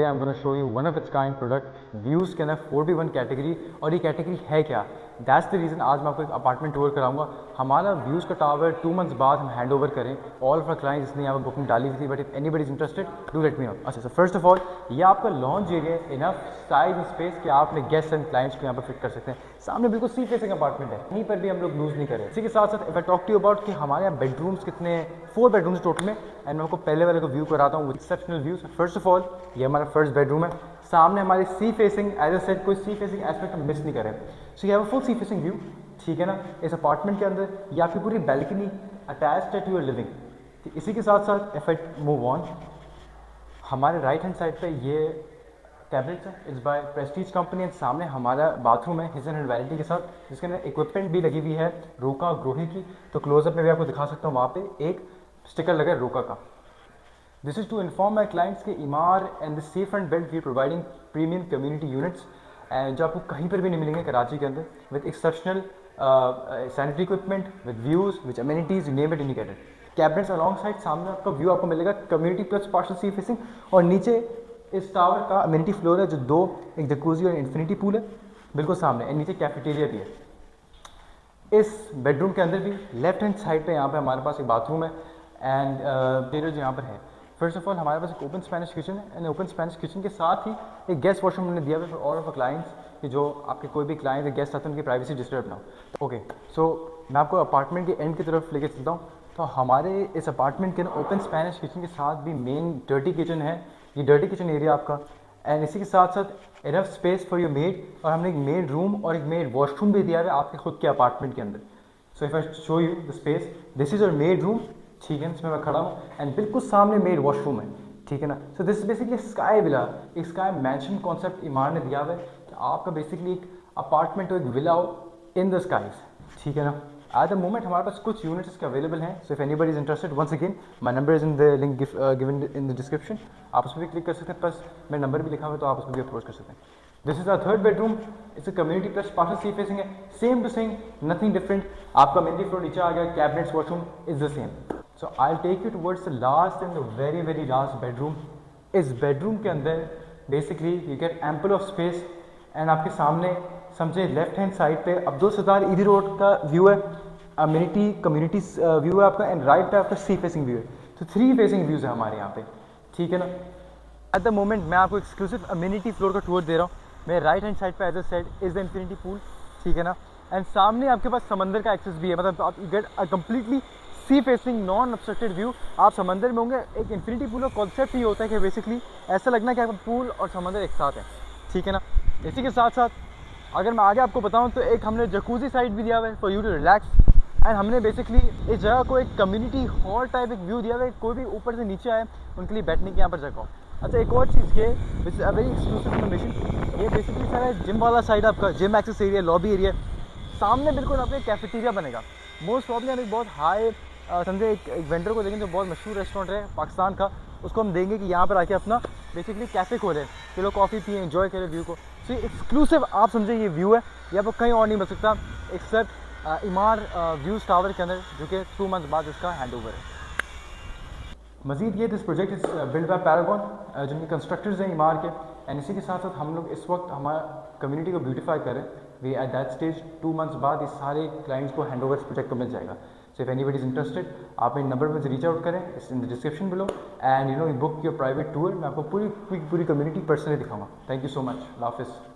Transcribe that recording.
today I'm going to show you one of its kind product views के अंदर 4B1 category, और ये category है क्या, दैट्स द रीज़न आज मैं आपको एक अपार्टमेंट टूर कराऊंगा। हमारा व्यूज़ का टावर 2 मंथ्स बाद हम हैंड ओवर करें ऑल ऑफ आवर क्लाइंट्स, इसने यहाँ पर बुकिंग डाली हुई थी, but if anybody is interested do let me know. अच्छा, सो फर्स्ट ऑफ ऑल ये आपका लॉन्च एरिया है, इनफ साइज स्पेस कि आप अपने गेस्ट एंड क्लाइंट्स को यहाँ पर फिट कर सकते हैं। सामने बिल्कुल सी फेसिंग अपार्टमेंट है, कहीं पर भी हम लोग लूज़ नहीं करें। इसी के साथ साथ if I talk to you about कि हमारे यहाँ बेडरूम्स कितने हैं, 4 बेडरूम्स टोटल में, एंड मैं आपको पहले वाले को व्यू कराता हूँ with exceptional views. First of all ये हमारा फर्स्ट बेडरूम है, सामने हमारी sea facing, as I said कोई सी फेसिंग एस्पेक्ट हम मिस नहीं करें। सो ये have a full sea facing view, ठीक है ना। इस अपार्टमेंट के अंदर ये आपकी पूरी बैल्कनी अटैच्ड है टू योर लिविंग। इसी के साथ साथ इफ आई मूव ऑन, हमारे राइट हैंड साइड पे ये कैबिनेट्स है, it's by Prestige company, and सामने हमारा बाथरूम है हिज एंड वैलिटी के साथ, जिसके अंदर इक्विपमेंट भी लगी हुई है रोका ग्रोही की। तो क्लोजअप में भी आपको दिखा सकता हूँ, वहाँ पे एक स्टिकर लगा है रोका का। This is to inform my clients के Emaar and the safe and build we providing premium community units, एंड जो आपको कहीं पर भी नहीं मिलेंगे कराची के अंदर, with exceptional sanitary equipment, with views, with amenities, you name it and you get it. Cabinets along side, सामने आपका व्यू आपको मिलेगा community plus partial sea facing, और नीचे इस टावर का अमेनिटी फ्लोर है जो 2, एक जकूजी और इन्फिनिटी पूल है बिल्कुल सामने, एंड नीचे कैफेटेरिया भी है। इस बेडरूम के अंदर भी लेफ्ट हैंड साइड पे यहाँ पे हमारे पास एक बाथरूम है, एंड टेरियर जो यहाँ पर है। फर्स्ट ऑफ ऑल हमारे पास एक ओपन स्पेनिश किचन है, एंड ओपन स्पेनिश किचन के साथ ही एक गेस्ट वॉशरूम हमने दिया हुआ है for all of a clients, कि जो आपके कोई भी क्लाइंट या गेस्ट आते हैं उनकी प्राइवेसी डिस्टर्ब ना हो। ओके, सो मैं आपको अपार्टमेंट के एंड की तरफ लेके चलता हूँ। तो हमारे इस अपार्टमेंट के ओपन स्पेनिश किचन के साथ भी मेन डर्टी किचन है, ये डर्टी किचन एरिया आपका, एंड इसी के साथ साथ enough space for your made, और हमने एक मेड रूम और एक मेड वॉशरूम भी दिया हुआ है आपके खुद के अपार्टमेंट के अंदर। So if I show you the space, this is your made room, ठीक है, इसमें मैं खड़ा हूँ, एंड बिल्कुल सामने मेड वॉशरूम है, ठीक है ना। So this basically sky villa, एक स्काई मैंशन कॉन्सेप्ट इमार ने दिया हुआ है कि आपका बेसिकली एक अपार्टमेंट हो, एक विला हो इन द स्काईज, ठीक है ना। एट द मोमेंट हमारे पास कुछ यूनिट्स इसके अवेलेबल हैं, so if anybody is interested, once again my number is in the link given in the description, आप उस पर भी क्लिक कर सकते हैं, प्लस मेरा नंबर भी लिखा हुआ है तो आप उस पर भी अप्रोच कर सकते हैं। This is our third bedroom, it's a community plus partial sea facing है, same to same, nothing different. आपका मेन फ्लोर नीचे आ गया, cabinets washroom is the same. So I will take you towards the last and the very very last bedroom. इस bedroom के अंदर basically you get ample of space, and आपके सामने समझे लेफ्ट हैंड साइड पे अब्दुल सत्तार ईदी रोड का view है, अम्यूनिटी कम्युनिटी व्यू है आपका, एंड राइट पे आपका सी फेसिंग व्यू है। तो 3 फेसिंग व्यूज़ है हमारे यहाँ पे, ठीक है ना। एट द मोमेंट मैं आपको एक्सक्लूसिव अम्यूनिटी फ्लोर का टूर दे रहा हूँ। मेरे राइट हैंड साइड पे as a side is the infinity pool, ठीक है ना, एंड सामने आपके पास समंदर का एक्सेस भी है, मतलब आप get a completely sea facing non obstructed view. आप समंदर में होंगे। एक इन्फिनिटी पूल का कॉन्सेप्ट ही होता है कि बेसिकली ऐसा लगना कि आपका पूल और समंदर एक साथ है, ठीक है ना। इसी के साथ साथ अगर मैं आगे आपको बताऊं तो एक हमने जकूजी साइड भी दिया हुआ है for you to relax, and हमने बेसिकली इस जगह को एक कम्युनिटी हॉल टाइप एक व्यू दिया हुआ है, कोई भी ऊपर से नीचे आए उनके लिए बैठने की यहाँ पर जगह हो। अच्छा, एक और चीज़ ये which is a very exclusive information, ये बेसिकली सारा जिम वाला साइड आपका, gym access area, lobby area, सामने बिल्कुल आपका कैफेटेरिया बनेगा। मोस्ट प्रॉब्लम हम एक बहुत हाई समझे एक वेंडर को देंगे जो बहुत मशहूर रेस्टोरेंट है पाकिस्तान का, उसको हम देंगे कि यहाँ पर आके अपना बेसिकली कैफ़े खोलें, कि लोग कॉफ़ी पिए, एंजॉय करें व्यू को। सो ये एक्सक्लूसिव आप समझे ये व्यू है, ये आपको कहीं और नहीं मिल सकता एक्सेप्ट इमार व्यूज़ टावर के अंदर, जो कि 2 मंथ बाद इसका हैंड ओवर है। मजीद ये this project is build by Paragon, जिनके कंस्ट्रक्टर्स हैं इमार के, एंड इसी के साथ साथ हम लोग इस वक्त हमारा कम्युनिटी को ब्यूटीफाई करें। We at that stage 2 months बाद इस सारे क्लाइंट्स को हैंड ओवर इस प्रोजेक्ट को मिल जाएगा। सो इफ एनीबडी इज इंटरेस्टेड, आप इन नंबर पर रीच आउट करें, it's in the description below, and you know book your private tour. मैं आपको पूरी कम्युनिटी पर्सनली दिखाऊंगा। थैंक यू सो मच, अल्लाह हाफिज़।